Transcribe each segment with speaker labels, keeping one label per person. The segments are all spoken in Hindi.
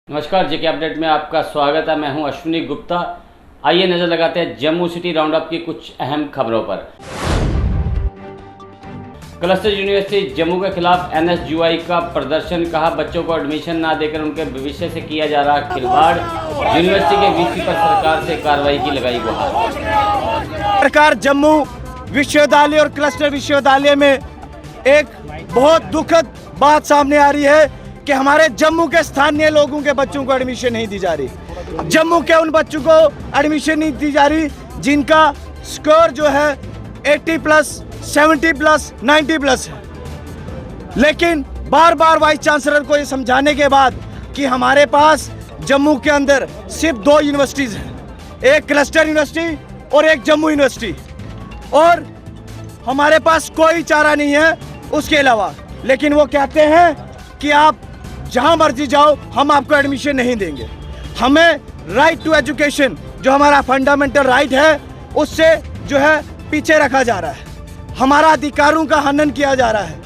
Speaker 1: नमस्कार, जेके अपडेट में आपका स्वागत है। मैं हूं अश्विनी गुप्ता। आइए नजर लगाते हैं जम्मू सिटी राउंड अप की कुछ अहम खबरों पर। क्लस्टर यूनिवर्सिटी जम्मू के खिलाफ NSUI का प्रदर्शन, कहा बच्चों को एडमिशन ना देकर उनके भविष्य से किया जा रहा खिलवाड़। यूनिवर्सिटी के VC पर सरकार से कार्रवाई की लगाई गुहार।
Speaker 2: सरकार जम्मू विश्वविद्यालय और क्लस्टर विश्वविद्यालय में एक बहुत दुखद बात सामने आ रही है कि हमारे जम्मू के स्थानीय लोगों के बच्चों को एडमिशन नहीं दी जा रही। जम्मू के उन बच्चों को एडमिशन नहीं दी जा रही जिनका स्कोर जो है 80+, 70+, 90+ है। लेकिन बार बार वाइस चांसलर को ये समझाने के बाद कि हमारे पास जम्मू के अंदर सिर्फ 2 यूनिवर्सिटीज़ हैं, एक क्लस्टर यूनिवर्सिटी और एक जम्मू यूनिवर्सिटी, और हमारे पास कोई चारा नहीं है उसके अलावा। लेकिन वो कहते हैं कि आप जहां मर्जी जाओ, हम आपको एडमिशन नहीं देंगे। हमें राइट टू एजुकेशन, जो हमारा फंडामेंटल राइट है, उससे जो है पीछे रखा जा रहा है। हमारा अधिकारों का हनन किया जा रहा है।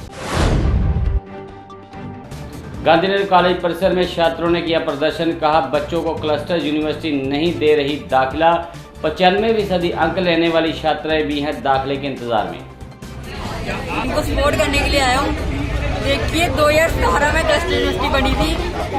Speaker 1: गांधीनगर कॉलेज परिसर में छात्रों ने किया प्रदर्शन, कहा बच्चों को क्लस्टर यूनिवर्सिटी नहीं दे रही दाखिला। 95% अंक लेने वाली छात्राएं भी हैं दाखिले के इंतजार में।
Speaker 3: उनको सपोर्ट करने के लिए आया हूँ। देखिए 2017 में क्लस्टर यूनिवर्सिटी बनी थी,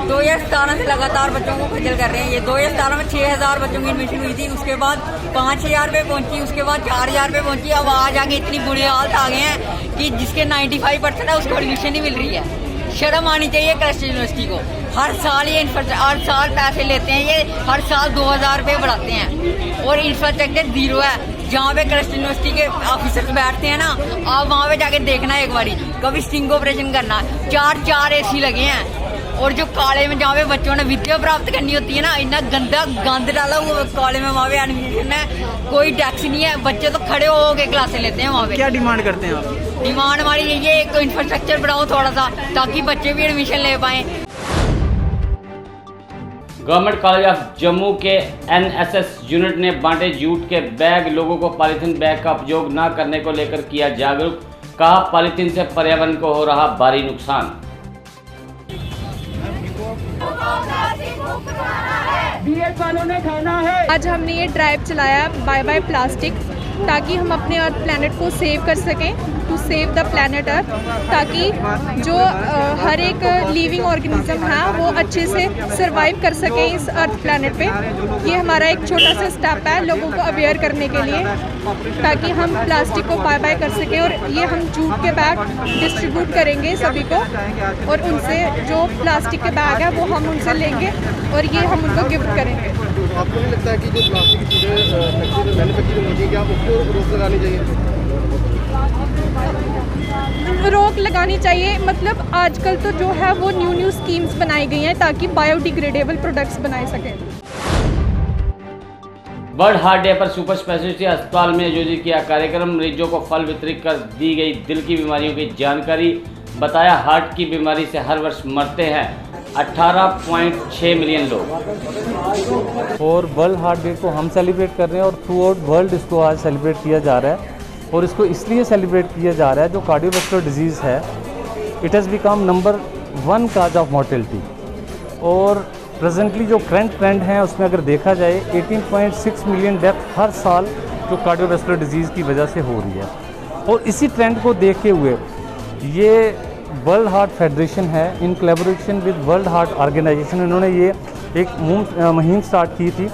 Speaker 3: 2017 से लगातार बच्चों को खजल कर रहे हैं। ये 2017 में 6000 बच्चों की एडमिशन हुई थी, उसके बाद 5000 पे पहुंची, उसके बाद 4000 पे पहुंची। अब आज आके इतनी बुरी हालत आ गए हैं कि जिसके 95% है उसको एडमिशन नहीं मिल रही है। शर्म आनी चाहिए क्लस्टर यूनिवर्सिटी को। हर साल ये हर साल पैसे लेते हैं, ये हर साल 2000 रुपये बढ़ाते हैं और इंफ्रास्ट्रक्चर जीरो है। जहाँ पे क्लस्टर यूनिवर्सिटी के ऑफिसर्स बैठते हैं ना, आप वहाँ पे जाके देखना एक बारी, कभी स्टिंग ऑपरेशन करना। 4 AC लगे हैं, और जो कॉलेज में जहाँ पे बच्चों ने विद्या प्राप्त करनी होती है ना, इतना गंदा गंद डाला हुआ कॉलेज में। वहाँ पे एडमिशन है, कोई डेस्क नहीं है, बच्चे तो खड़े हो के क्लासें लेते हैं वहाँ पे।
Speaker 2: क्या डिमांड करते हैं आप?
Speaker 3: डिमांड हमारी यही है, एक तो इंफ्रास्ट्रक्चर बढ़ाओ थोड़ा सा, ताकि बच्चे भी एडमिशन ले पाए।
Speaker 1: गवर्नमेंट कॉलेज ऑफ जम्मू के NSS यूनिट ने बांटे जूट के बैग। लोगों को पॉलीथीन बैग का उपयोग न करने को लेकर किया जागरूक, कहा पॉलीथीन से पर्यावरण को हो रहा भारी नुकसान।
Speaker 4: आज हमने ये ड्राइव चलाया बाय बाय प्लास्टिक, ताकि हम अपने अर्थ प्लैनेट को सेव कर सकें, to save the planet earth, ताकि जो हर एक लिविंग ऑर्गेनिज्म है वो अच्छे से सरवाइव कर सके इस अर्थ प्लैनेट पे। ये हमारा एक छोटा सा स्टेप है लोगों को अवेयर करने के लिए, ताकि हम प्लास्टिक को बाय बाय कर सकें। और ये हम जूट के बैग डिस्ट्रीब्यूट करेंगे सभी को, और उनसे जो प्लास्टिक के बैग है वो हम उनसे लेंगे और ये हम उनको गिफ्ट करेंगे।
Speaker 5: आपको नहीं लगता है कि जो प्लास्टिक की चीज़ें मैन्युफैक्चरिंग होती है, क्या उसको रोक लगानी चाहिए?
Speaker 4: रोक लगानी चाहिए, मतलब आजकल तो जो है वो न्यू स्कीम्स बनाई गई हैं ताकि बायोडिग्रेडेबल प्रोडक्ट्स बनाए सकें।
Speaker 1: वर्ल्ड हार्ट डे पर सुपर स्पेशलिटी अस्पताल में आयोजित किया कार्यक्रम। मरीजों को फल वितरित कर दी गई दिल की बीमारियों की जानकारी। बताया हार्ट की बीमारी से हर वर्ष मरते हैं 18.6 मिलियन लोग।
Speaker 6: और वर्ल्ड हार्ट डे को हम सेलिब्रेट कर रहे हैं, और थ्रू आउट वर्ल्ड इसको आज सेलिब्रेट किया जा रहा है। और इसको इसलिए सेलिब्रेट किया जा रहा है, जो कार्डियोवैस्कुलर डिजीज़ है, it has become number 1 cause of mortality. और प्रेजेंटली जो ट्रेंड है उसमें अगर देखा जाए 18.6 मिलियन डेथ हर साल जो कार्डियोवैस्कुलर डिजीज़ की वजह से हो रही है। और इसी ट्रेंड को देखते हुए ये वर्ल्ड हार्ट फेडरेशन है, in collaboration with World Heart Organization, इन्होंने ये एक मुहिम स्टार्ट की थी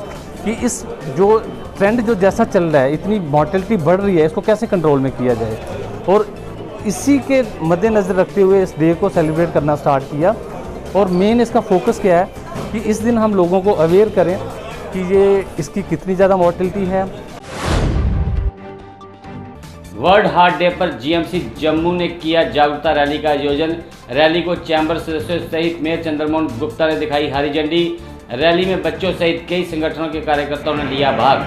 Speaker 6: कि इस जो ट्रेंड जो जैसा चल रहा है, इतनी मॉर्टेलिटी बढ़ रही है, इसको कैसे कंट्रोल में किया जाए। और इसी के मद्देनज़र रखते हुए इस डे को सेलिब्रेट करना स्टार्ट किया। और मेन इसका फोकस क्या है कि इस दिन हम लोगों को अवेयर करें कि ये इसकी कितनी ज़्यादा मॉर्टेलिटी है।
Speaker 1: वर्ल्ड हार्ट डे पर GMC जम्मू ने किया जागरूकता रैली का आयोजन। रैली को चैम्बर सदस्यों सहित मेयर चंद्रमोहन गुप्ता ने दिखाई हरी झंडी। रैली में बच्चों सहित कई संगठनों के कार्यकर्ताओं ने लिया भाग।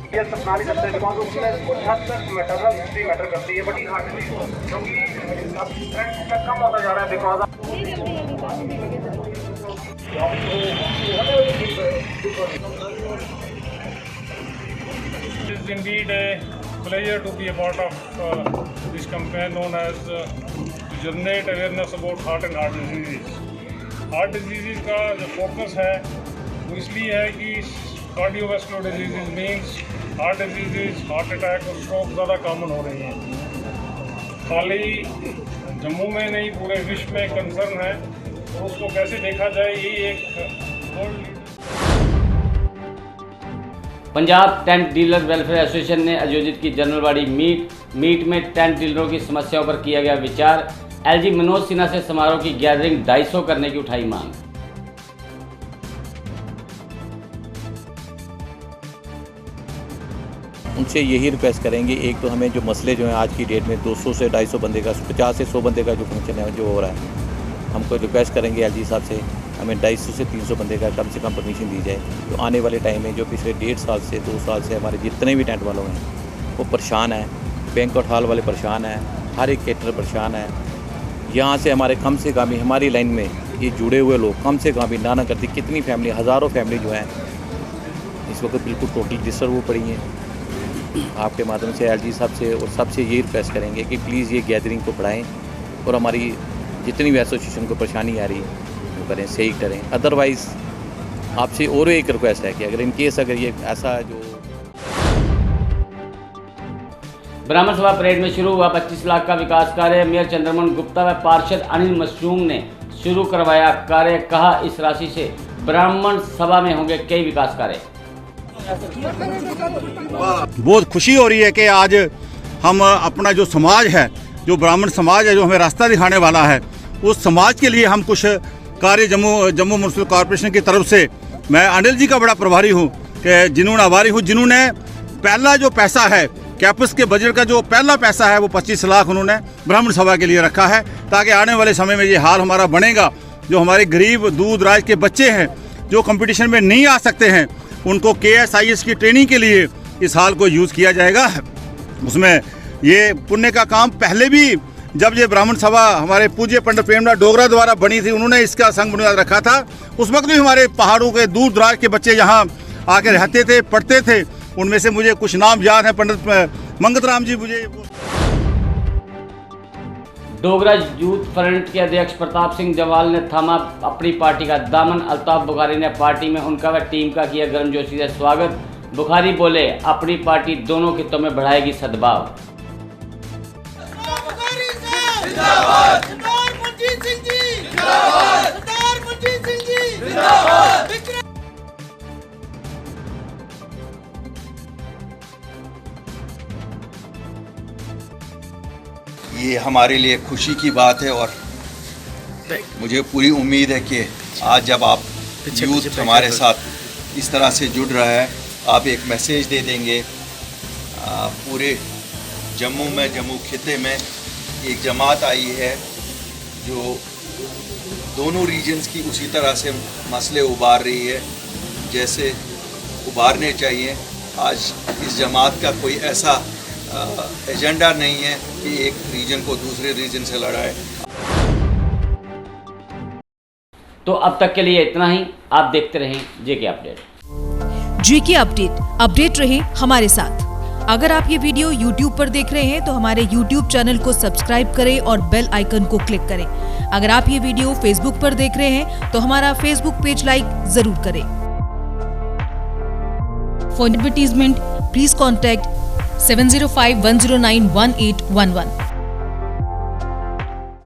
Speaker 5: ये प्रणाली करते हैं बिकॉज उसकी कुछ हद तक मैटर करती है, बट ये हार्ट क्योंकि अब ट्रेंड कम होता जा रहा है because
Speaker 7: is indeed a pleasure to be a part of this campaign known as to generate awareness about heart and heart diseases. Heart disease का जो फोकस है वो इसलिए है कि cardiovascular disease means heart disease, heart attack और स्ट्रोक ज़्यादा कॉमन हो रही हैं। खाली जम्मू में नहीं, पूरे विश्व में कंसर्न है और उसको कैसे देखा जाए, यही एक world.
Speaker 1: Punjab tent dealer welfare association ने आयोजित की जनरलवाड़ी मीट में टेंट डीलरों की समस्याओं पर किया गया विचार। एलजी मनोज सिन्हा से समारोह की गैदरिंग 250 करने की उठाई मांग।
Speaker 8: उनसे यही रिक्वेस्ट करेंगे, एक तो हमें जो मसले जो हैं आज की डेट में 200 से 250 बंदे का, 50 से 100 बंदे का जो फंक्शन है जो हो रहा है, हमको रिक्वेस्ट करेंगे एलजी साहब से हमें 250 से 300 बंदे का कम से कम परमिशन दी जाए। तो आने वाले टाइम में जो पिछले 1.5 साल से 2 साल से हमारे जितने भी टेंट वालों हैं वो परेशान है, बैंक्वेट हॉल वाले परेशान हैं, हर एक केटर परेशान है। यहाँ से हमारे कम से कम हमारी लाइन में ये जुड़े हुए लोग कम से कम ना करती कितनी फैमिली, हज़ारों फैमिली जो हैं इस वक्त बिल्कुल टोटल डिस्टर्ब हो पड़ी हैं। आपके माध्यम से एलजी साहब से और सबसे ये रिक्वेस्ट करेंगे कि प्लीज़ ये गैदरिंग को बढ़ाएं और हमारी जितनी भी एसोसिएशन को परेशानी आ रही है वो करें, सही करें। अदरवाइज़ आपसे और एक रिक्वेस्ट है कि अगर इन केस अगर ये ऐसा जो
Speaker 1: ब्राह्मण सभा परेड में शुरू हुआ 25 लाख का विकास कार्य। मेयर चंद्रमोहन गुप्ता व पार्षद अनिल मशरूम ने शुरू करवाया कार्य। कहा इस राशि से ब्राह्मण सभा में होंगे कई विकास कार्य।
Speaker 9: बहुत खुशी हो रही है कि आज हम अपना जो समाज है, जो ब्राह्मण समाज है, जो हमें रास्ता दिखाने वाला है, उस समाज के लिए हम कुछ कार्य जम्मू म्युनिसिपल कॉर्पोरेशन की तरफ से, मैं अनिल जी का बड़ा प्रभारी हूँ कि जिन्होंने पहला जो पैसा है कैंपस के बजट का जो पहला पैसा है वो 25 लाख उन्होंने ब्राह्मण सभा के लिए रखा है, ताकि आने वाले समय में ये हाल हमारा बनेगा। जो हमारे गरीब दूर दराज के बच्चे हैं जो कंपटीशन में नहीं आ सकते हैं, उनको KSIS की ट्रेनिंग के लिए इस हाल को यूज़ किया जाएगा। उसमें ये पुण्य का काम पहले भी जब ये ब्राह्मण सभा हमारे पूज्य पंडित प्रेमदास डोगरा द्वारा बनी थी, उन्होंने इसका संग बुनियाद रखा था। उस वक्त भी हमारे पहाड़ों के दूर दराज के बच्चे यहाँ आके रहते थे, पढ़ते थे। उनमें से मुझे कुछ नाम याद है, पंडित मंगत राम जी मुझे।
Speaker 1: डोगरा यूथ फ्रंट के अध्यक्ष प्रताप सिंह जवाल ने थामा अपनी पार्टी का दामन। अल्ताफ बुखारी ने पार्टी में उनका व टीम का किया गर्मजोशी से स्वागत। बुखारी बोले अपनी पार्टी दोनों खित्तों में बढ़ाएगी सद्भाव।
Speaker 10: ये हमारे लिए खुशी की बात है और मुझे पूरी उम्मीद है कि आज जब आप यूथ हमारे साथ इस तरह से जुड़ रहा है, आप एक मैसेज दे देंगे। पूरे जम्मू खिते में एक जमात आई है जो दोनों रीजन्स की उसी तरह से मसले उबार रही है जैसे उबारने चाहिए। आज इस जमात का कोई ऐसा एजेंडा नहीं है कि एक रीजन को दूसरे रीजन से लड़ाए।
Speaker 1: तो अब तक के लिए इतना ही। आप देखते रहें जेके अपडेट।
Speaker 11: जेके अपडेट रहे हमारे साथ। अगर आप ये वीडियो YouTube पर देख रहे हैं तो हमारे YouTube चैनल को सब्सक्राइब करें और बेल आइकन को क्लिक करें। अगर आप ये वीडियो Facebook पर देख रहे हैं तो हमारा Facebook पेज लाइक जरूर करें। For advertisement please contact 705-109-1811।